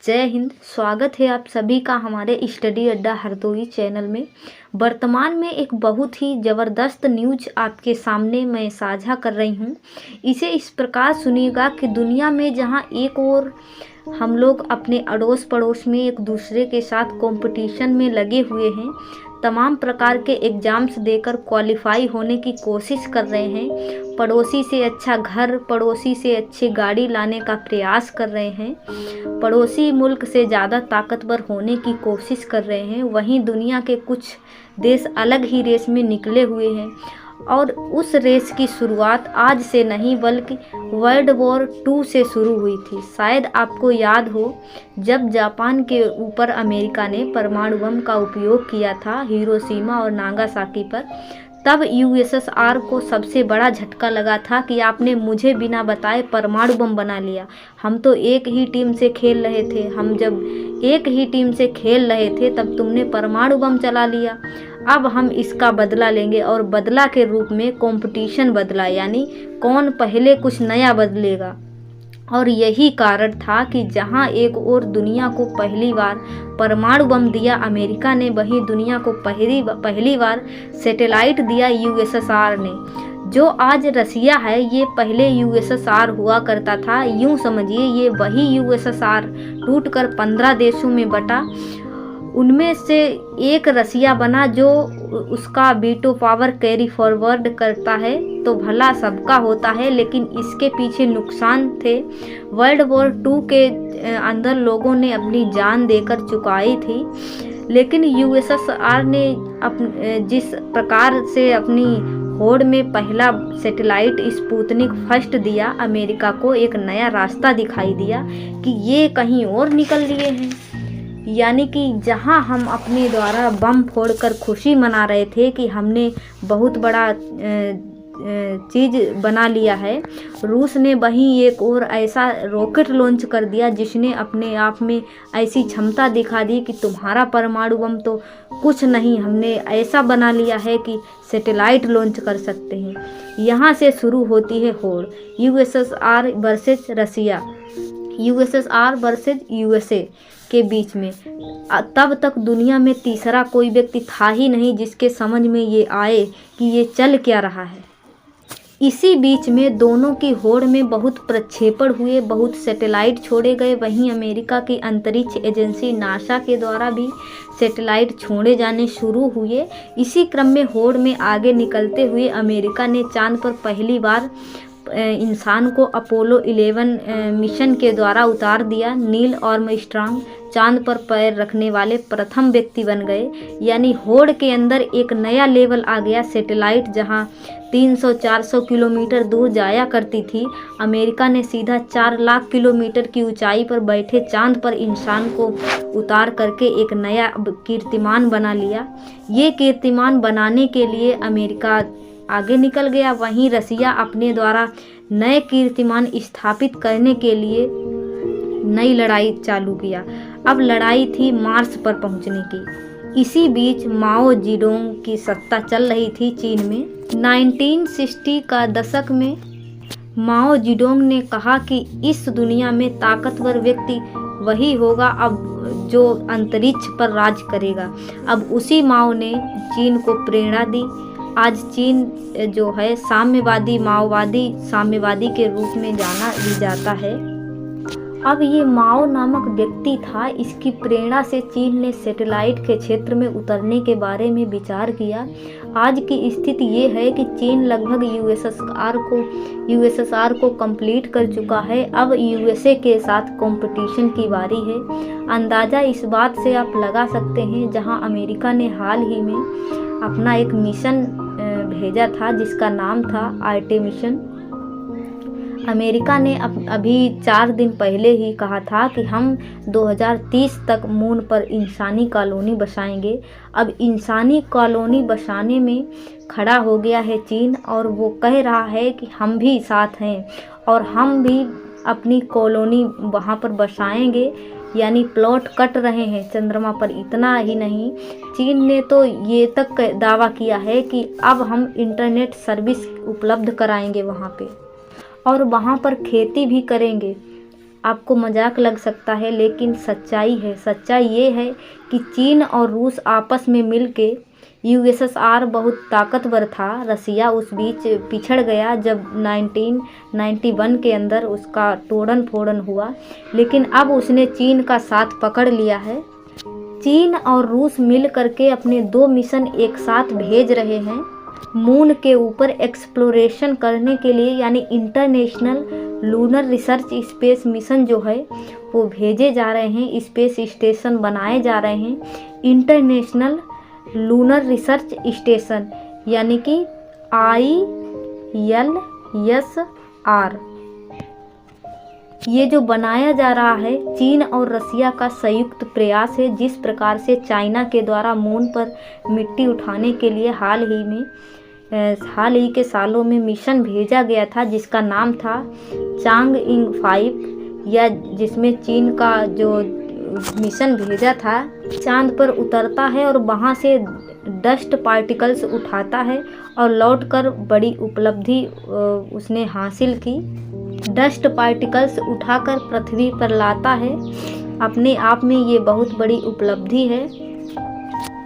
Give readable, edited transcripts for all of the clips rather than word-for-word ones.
जय हिंद। स्वागत है आप सभी का हमारे स्टडी अड्डा हरदोई चैनल में। वर्तमान में एक बहुत ही ज़बरदस्त न्यूज आपके सामने मैं साझा कर रही हूँ। इसे इस प्रकार सुनिएगा कि दुनिया में जहाँ एक और हम लोग अपने अड़ोस पड़ोस में एक दूसरे के साथ कंपटीशन में लगे हुए हैं, तमाम प्रकार के एग्ज़ाम्स देकर क्वालिफाई होने की कोशिश कर रहे हैं, पड़ोसी से अच्छा घर, पड़ोसी से अच्छी गाड़ी लाने का प्रयास कर रहे हैं, पड़ोसी मुल्क से ज़्यादा ताकतवर होने की कोशिश कर रहे हैं, वहीं दुनिया के कुछ देश अलग ही रेस में निकले हुए हैं। और उस रेस की शुरुआत आज से नहीं बल्कि वर्ल्ड वॉर 2 से शुरू हुई थी। शायद आपको याद हो, जब जापान के ऊपर अमेरिका ने परमाणु बम का उपयोग किया था हिरोशिमा और नागासाकी पर, तब यूएसएसआर को सबसे बड़ा झटका लगा था कि आपने मुझे बिना बताए परमाणु बम बना लिया। हम तो एक ही टीम से खेल रहे थे, हम जब एक ही टीम से खेल रहे थे तब तुमने परमाणु बम चला लिया। अब हम इसका बदला लेंगे। और बदला के रूप में कंपटीशन बदला, यानी कौन पहले कुछ नया बदलेगा। और यही कारण था कि जहां एक और दुनिया को पहली बार परमाणु बम दिया अमेरिका ने, वहीं दुनिया को पहली बार सैटेलाइट दिया यूएसएसआर ने। जो आज रसिया है ये पहले यूएसएसआर हुआ करता था। यूं समझिए ये वही यूएसएसआर टूटकर 15 देशों में बटा, उनमें से एक रसिया बना जो उसका वीटो पावर कैरी फॉरवर्ड करता है। तो भला सबका होता है, लेकिन इसके पीछे नुकसान थे। वर्ल्ड वॉर 2 के अंदर लोगों ने अपनी जान देकर चुकाई थी, लेकिन यूएसएसआर ने जिस प्रकार से अपनी होड़ में पहला सैटेलाइट स्पुतनिक फर्स्ट दिया, अमेरिका को एक नया रास्ता दिखाई दिया कि ये कहीं और निकल लिए हैं। यानी कि जहां हम अपने द्वारा बम फोड़कर खुशी मना रहे थे कि हमने बहुत बड़ा चीज़ बना लिया है, रूस ने वहीं एक और ऐसा रॉकेट लॉन्च कर दिया जिसने अपने आप में ऐसी क्षमता दिखा दी कि तुम्हारा परमाणु बम तो कुछ नहीं, हमने ऐसा बना लिया है कि सैटेलाइट लॉन्च कर सकते हैं। यहाँ से शुरू होती है होड़, यूएसएसआर वर्सेस रसिया, यूएसएसआर वर्सेस यूएसए के बीच में। तब तक दुनिया में तीसरा कोई व्यक्ति था ही नहीं जिसके समझ में ये आए कि ये चल क्या रहा है। इसी बीच में दोनों की होड़ में बहुत प्रक्षेपण हुए, बहुत सैटेलाइट छोड़े गए। वहीं अमेरिका की अंतरिक्ष एजेंसी नासा के द्वारा भी सैटेलाइट छोड़े जाने शुरू हुए। इसी क्रम में होड़ में आगे निकलते हुए अमेरिका ने चांद पर पहली बार इंसान को अपोलो 11 मिशन के द्वारा उतार दिया। नील आर्मस्ट्रांग चांद पर पैर रखने वाले प्रथम व्यक्ति बन गए। यानी होड़ के अंदर एक नया लेवल आ गया। सैटेलाइट जहां 300-400 किलोमीटर दूर जाया करती थी, अमेरिका ने सीधा 4 लाख किलोमीटर की ऊंचाई पर बैठे चांद पर इंसान को उतार करके एक नया कीर्तिमान बना लिया। ये कीर्तिमान बनाने के लिए अमेरिका आगे निकल गया। वहीं रसिया अपने द्वारा नए कीर्तिमान स्थापित करने के लिए नई लड़ाई चालू किया। अब लड़ाई थी मार्स पर पहुंचने की। इसी बीच माओ जेडोंग की सत्ता चल रही थी चीन में। 1960 का दशक में माओ जेडोंग ने कहा कि इस दुनिया में ताकतवर व्यक्ति वही होगा अब जो अंतरिक्ष पर राज करेगा। अब उसी माओ ने चीन को प्रेरणा दी। आज चीन जो है माओवादी साम्यवादी के रूप में जाना भी जाता है। अब ये माओ नामक व्यक्ति था, इसकी प्रेरणा से चीन ने सैटेलाइट के क्षेत्र में उतरने के बारे में विचार किया। आज की स्थिति ये है कि चीन लगभग यूएसएसआर को कंप्लीट कर चुका है। अब यूएसए के साथ कंपटीशन की बारी है। अंदाज़ा इस बात से आप लगा सकते हैं, जहां अमेरिका ने हाल ही में अपना एक मिशन भेजा था जिसका नाम था आर्टेमिशन। अमेरिका ने अभी 4 दिन पहले ही कहा था कि हम 2030 तक मून पर इंसानी कॉलोनी बसाएंगे। अब इंसानी कॉलोनी बसाने में खड़ा हो गया है चीन, और वो कह रहा है कि हम भी साथ हैं और हम भी अपनी कॉलोनी वहाँ पर बसाएंगे। यानी प्लॉट कट रहे हैं चंद्रमा पर। इतना ही नहीं, चीन ने तो ये तक दावा किया है कि अब हम इंटरनेट सर्विस उपलब्ध कराएंगे वहाँ पे, और वहाँ पर खेती भी करेंगे। आपको मजाक लग सकता है, लेकिन सच्चाई है। सच्चाई ये है कि चीन और रूस आपस में मिलके, यूएसएसआर बहुत ताकतवर था, रसिया उस बीच पिछड़ गया जब 1991 के अंदर उसका तोड़न फोड़न हुआ, लेकिन अब उसने चीन का साथ पकड़ लिया है। चीन और रूस मिल करके अपने 2 मिशन एक साथ भेज रहे हैं मून के ऊपर एक्सप्लोरेशन करने के लिए, यानी international lunar research space mission जो है वो भेजे जा रहे हैं, स्पेस स्टेशन बनाए जा रहे हैं। इंटरनेशनल लूनर रिसर्च स्टेशन यानी कि ILSR, ये जो बनाया जा रहा है चीन और रसिया का संयुक्त प्रयास है। जिस प्रकार से चाइना के द्वारा मून पर मिट्टी उठाने के लिए हाल ही के सालों में मिशन भेजा गया था, जिसका नाम था चांगइंग 5, या जिसमें चीन का जो मिशन भेजा था चांद पर उतरता है और वहाँ से डस्ट पार्टिकल्स उठाता है और लौटकर बड़ी उपलब्धि उसने हासिल की। डस्ट पार्टिकल्स उठाकर पृथ्वी पर लाता है, अपने आप में ये बहुत बड़ी उपलब्धि है।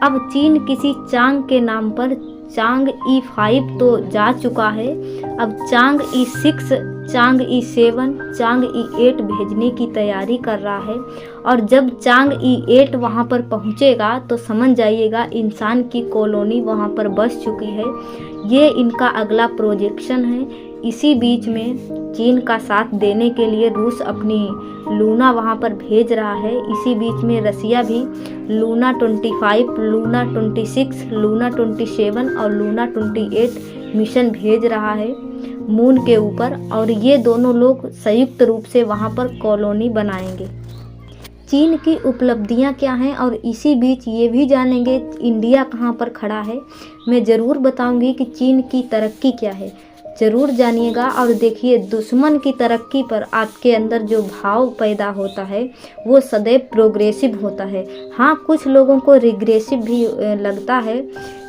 अब चीन किसी चांग के नाम पर चांगइ 5 तो जा चुका है, अब चांगइ 6, चांगइ 7, चांगइ 8 भेजने की तैयारी कर रहा है। और जब चांगइ 8 वहाँ पर पहुँचेगा तो समझ जाइएगा इंसान की कॉलोनी वहाँ पर बस चुकी है। ये इनका अगला प्रोजेक्शन है। इसी बीच में चीन का साथ देने के लिए रूस अपनी लूना वहाँ पर भेज रहा है। इसी बीच में रसिया भी लूना 25, लूना 26, लूना 27 और लूना 28 मिशन भेज रहा है मून के ऊपर, और ये दोनों लोग संयुक्त रूप से वहाँ पर कॉलोनी बनाएंगे। चीन की उपलब्धियां क्या हैं और इसी बीच ये भी जानेंगे इंडिया कहाँ पर खड़ा है। मैं ज़रूर बताऊंगी कि चीन की तरक्की क्या है, ज़रूर जानिएगा। और देखिए, दुश्मन की तरक्की पर आपके अंदर जो भाव पैदा होता है वो सदैव प्रोग्रेसिव होता है। हाँ, कुछ लोगों को रिग्रेसिव भी लगता है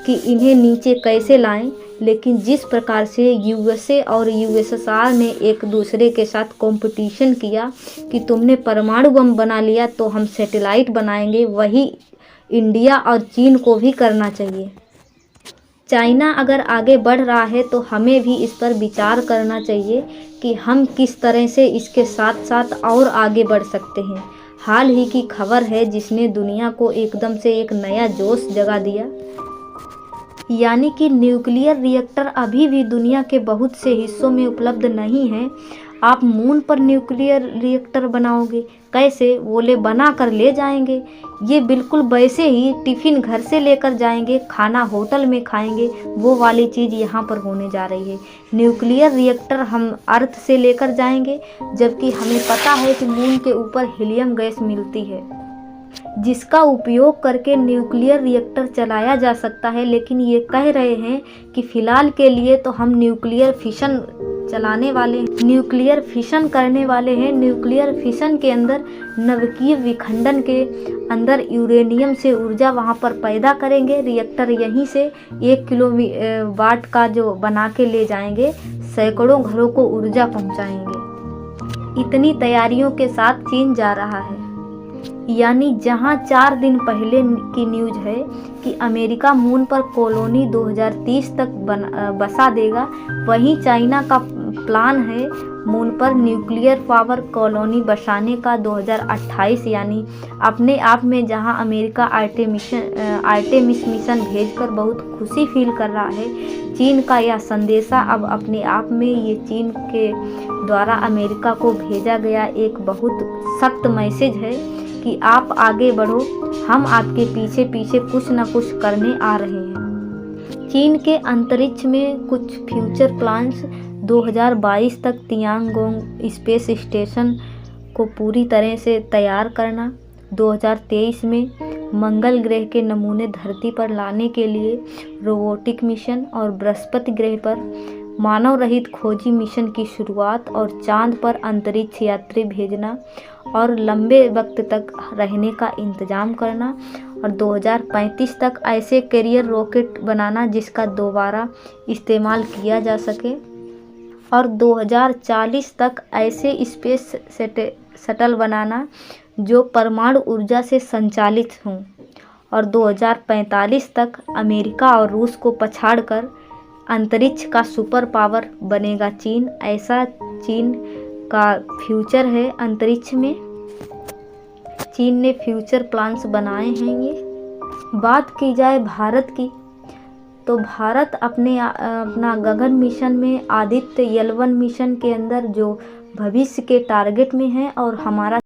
कि इन्हें नीचे कैसे लाएं, लेकिन जिस प्रकार से यूएसए और यूएसएसआर ने एक दूसरे के साथ कंपटीशन किया कि तुमने परमाणु बम बना लिया तो हम सैटेलाइट बनाएंगे, वही इंडिया और चीन को भी करना चाहिए। चाइना अगर आगे बढ़ रहा है तो हमें भी इस पर विचार करना चाहिए कि हम किस तरह से इसके साथ साथ और आगे बढ़ सकते हैं। हाल ही की खबर है जिसने दुनिया को एकदम से एक नया जोश जगा दिया, यानी कि न्यूक्लियर रिएक्टर अभी भी दुनिया के बहुत से हिस्सों में उपलब्ध नहीं है। आप मून पर न्यूक्लियर रिएक्टर बनाओगे कैसे? बोले बना कर ले जाएंगे। ये बिल्कुल वैसे ही टिफ़िन घर से लेकर जाएंगे, खाना होटल में खाएंगे, वो वाली चीज़ यहाँ पर होने जा रही है। न्यूक्लियर रिएक्टर हम अर्थ से लेकर जाएंगे, जबकि हमें पता है कि मून के ऊपर हीलियम गैस मिलती है जिसका उपयोग करके न्यूक्लियर रिएक्टर चलाया जा सकता है। लेकिन ये कह रहे हैं कि फ़िलहाल के लिए तो हम न्यूक्लियर फिशन करने वाले हैं। न्यूक्लियर फिशन के अंदर नाभिकीय विखंडन के अंदर यूरेनियम से ऊर्जा वहाँ पर पैदा करेंगे। रिएक्टर यहीं से 1 किलोवाट का जो बना के ले जाएंगे, सैकड़ों घरों को ऊर्जा पहुँचाएंगे। इतनी तैयारियों के साथ चीन जा रहा है। यानी जहां 4 दिन पहले की न्यूज़ है कि अमेरिका मून पर कॉलोनी 2030 तक बसा देगा, वहीं चाइना का प्लान है मून पर न्यूक्लियर पावर कॉलोनी बसाने का 2028। यानी अपने आप में जहां अमेरिका आर्टेमिस मिशन भेजकर बहुत खुशी फील कर रहा है, चीन का यह संदेशा अब अपने आप में ये चीन के द्वारा अमेरिका को भेजा गया एक बहुत सख्त मैसेज है कि आप आगे बढ़ो, हम आपके पीछे पीछे कुछ न कुछ करने आ रहे हैं। चीन के अंतरिक्ष में कुछ फ्यूचर प्लान्स 2022 तक तियांगोंग स्पेस स्टेशन को पूरी तरह से तैयार करना, 2023 में मंगल ग्रह के नमूने धरती पर लाने के लिए रोबोटिक मिशन और बृहस्पति ग्रह पर मानव रहित खोजी मिशन की शुरुआत और चांद पर अंतरिक्ष यात्री भेजना और लंबे वक्त तक रहने का इंतजाम करना, और 2035 तक ऐसे कैरियर रॉकेट बनाना जिसका दोबारा इस्तेमाल किया जा सके, और 2040 तक ऐसे स्पेस शटल बनाना जो परमाणु ऊर्जा से संचालित हों, और 2045 तक अमेरिका और रूस को पछाड़कर अंतरिक्ष का सुपर पावर बनेगा चीन। ऐसा चीन का फ्यूचर है अंतरिक्ष में। चीन ने फ्यूचर प्लान्स बनाए हैं। ये बात की जाए भारत की, तो भारत अपना गगन मिशन में आदित्य L1 मिशन के अंदर जो भविष्य के टारगेट में है और हमारा